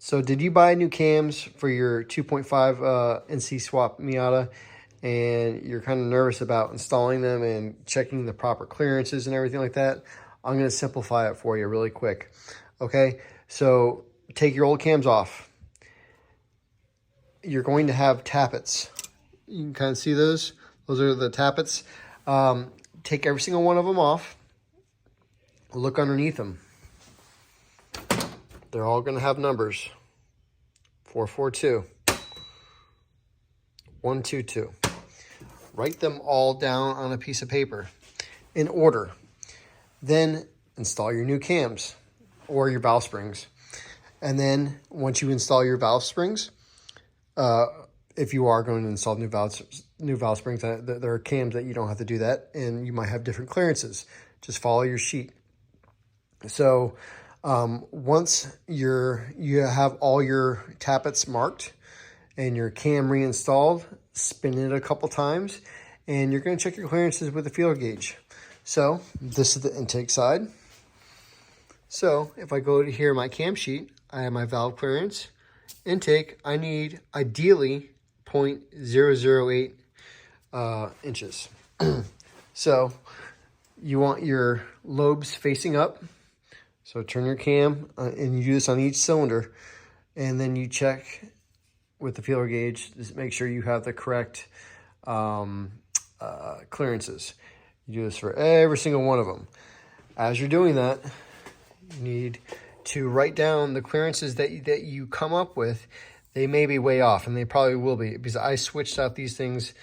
So did you buy new cams for your 2.5 NC swap Miata, and you're kind of nervous about installing them and checking the proper clearances and everything like that? I'm going to simplify it for you really quick. Okay, so take your old cams off. You're going to have tappets. You can kind of see those. Those are the tappets. Take every single one of them off. Look underneath them. They're all going to have numbers. 442. 122. Write them all down on a piece of paper in order. Then install your new cams or your valve springs. And then once you install your valve springs, if you are going to install new valve springs, there are cams that you don't have to do that, and you might have different clearances. Just follow your sheet. So once you have all your tappets marked and your cam reinstalled, spin it a couple times, and you're going to check your clearances with the feeler gauge. So this is the intake side. So if I go to here, my cam sheet, I have my valve clearance. Intake, I need ideally 0.008 inches. So you want your lobes facing up. So turn your cam, and you do this on each cylinder, and then you check with the feeler gauge to make sure you have the correct clearances. You do this for every single one of them. As you're doing that, you need to write down the clearances that you come up with. They may be way off, and they probably will be, because I switched out these things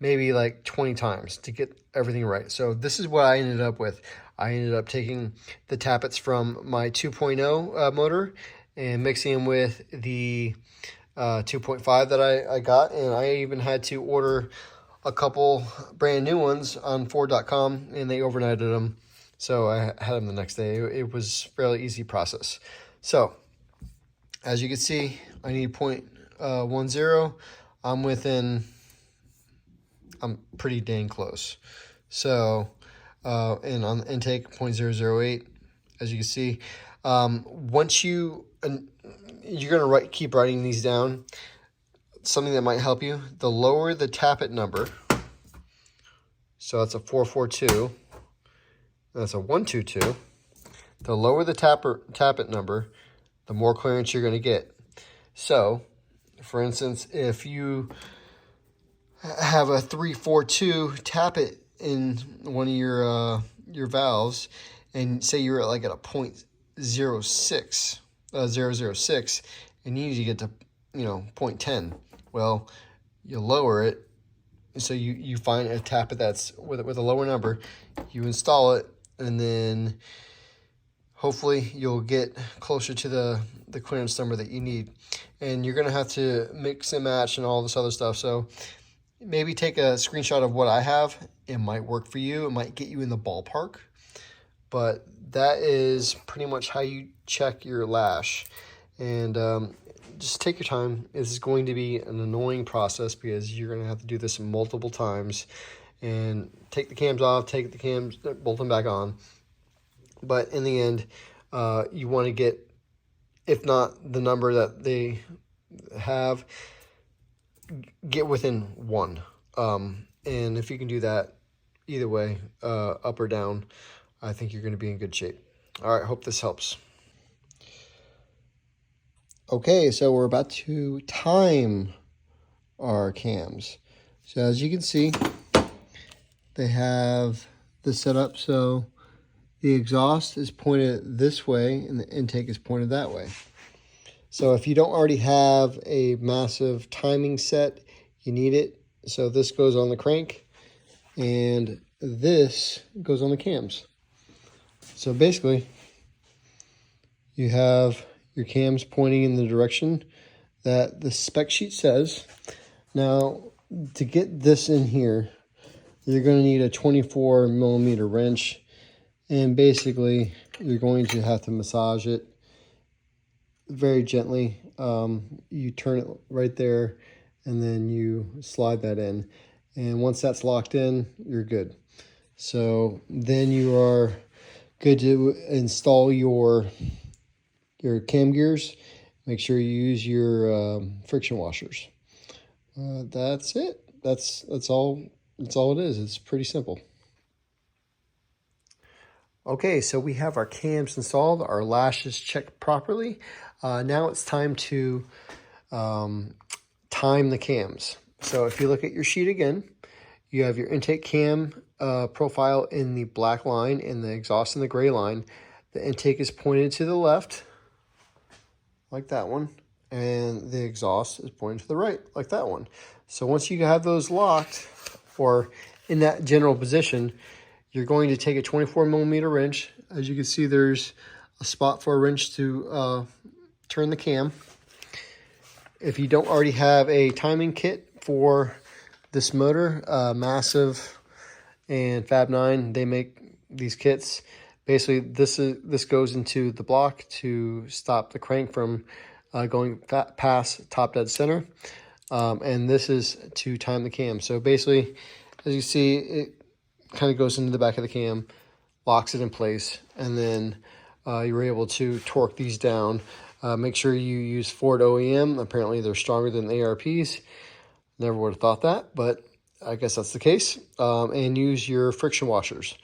maybe like 20 times to get everything right. So this is what I ended up with. I ended up taking the tappets from my 2.0 motor and mixing them with the 2.5 that I got, and I even had to order a couple brand new ones on Ford.com, and they overnighted them. So I had them the next day. It was a fairly easy process. So as you can see, I need 0.10. I'm pretty dang close. So, and on the intake, 0.008, as you can see. Once you're going to keep writing these down. Something that might help you, the lower the tappet number, so that's a 442, that's a 122, the lower the tappet number, the more clearance you're going to get. So, for instance, if you have a 342 tappet in one of your valves, and say you're at a 0.06, 006, and you need to get to 0.10. Well, you lower it, so you find a tappet that's with a lower number, you install it, and then hopefully you'll get closer to the clearance number that you need. And you're going to have to mix and match and all this other stuff. So maybe take a screenshot of what I have. It might work for you. It might get you in the ballpark. But that is pretty much how you check your lash. And just take your time. This is going to be an annoying process because you're going to have to do this multiple times. And take the cams off, take the cams, bolt them back on. But in the end, you want to get, if not the number that they have, get within 1. And if you can do that, either way, up or down, I think you're going to be in good shape. All right, hope this helps. Okay, so we're about to time our cams. So as you can see, they have the setup so the exhaust is pointed this way and the intake is pointed that way. So if you don't already have a massive timing set, you need it. So this goes on the crank and this goes on the cams. So basically, you have your cams pointing in the direction that the spec sheet says. Now, to get this in here, you're going to need a 24 millimeter wrench. And basically, you're going to have to massage it very gently. You turn it right there, and then you slide that in. And once that's locked in, you're good. So then you are good to install your cam gears make sure you use your friction washers. That's it. That's all. That's all it is. It's pretty simple. Okay, so we have our cams installed, our lashes checked properly. Now it's time to time the cams. So if you look at your sheet again, you have your intake cam profile in the black line and the exhaust in the gray line. The intake is pointed to the left, like that one, and the exhaust is pointing to the right, like that one. So once you have those locked, or in that general position, you're going to take a 24mm wrench. As you can see, there's a spot for a wrench to turn the cam. If you don't already have a timing kit for this motor, Massive and Fab 9, they make these kits. Basically, this goes into the block to stop the crank from going past top dead center. And this is to time the cam. So basically, as you see, it kind of goes into the back of the cam, locks it in place, and then you're able to torque these down. Make sure you use Ford OEM. Apparently, they're stronger than the ARPs. Never would have thought that, but I guess that's the case. And use your friction washers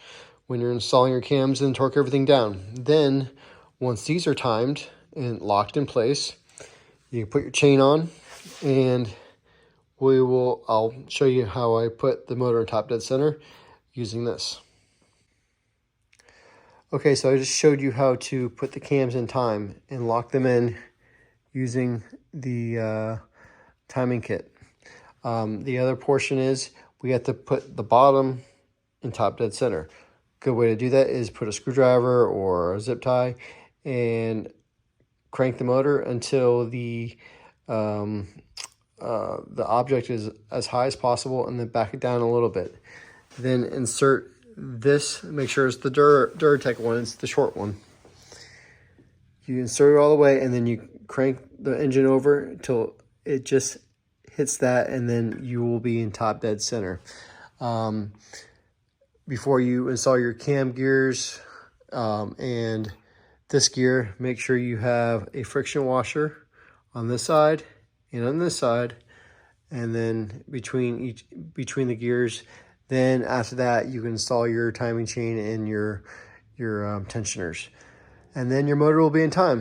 when you're installing your cams and torque everything down. Then, once these are timed and locked in place, you can put your chain on, and I'll show you how I put the motor in top dead center using this. Okay, so I just showed you how to put the cams in time and lock them in using the timing kit. The other portion is we have to put the bottom in top dead center. Good way to do that is put a screwdriver or a zip tie and crank the motor until the object is as high as possible, and then back it down a little bit. Then insert this, make sure it's the Duratec one, it's the short one. You insert it all the way, and then you crank the engine over until it just hits that, and then you will be in top dead center. Before you install your cam gears and this gear, make sure you have a friction washer on this side and on this side, and then between the gears. Then after that, you can install your timing chain and your tensioners, and then your motor will be in time.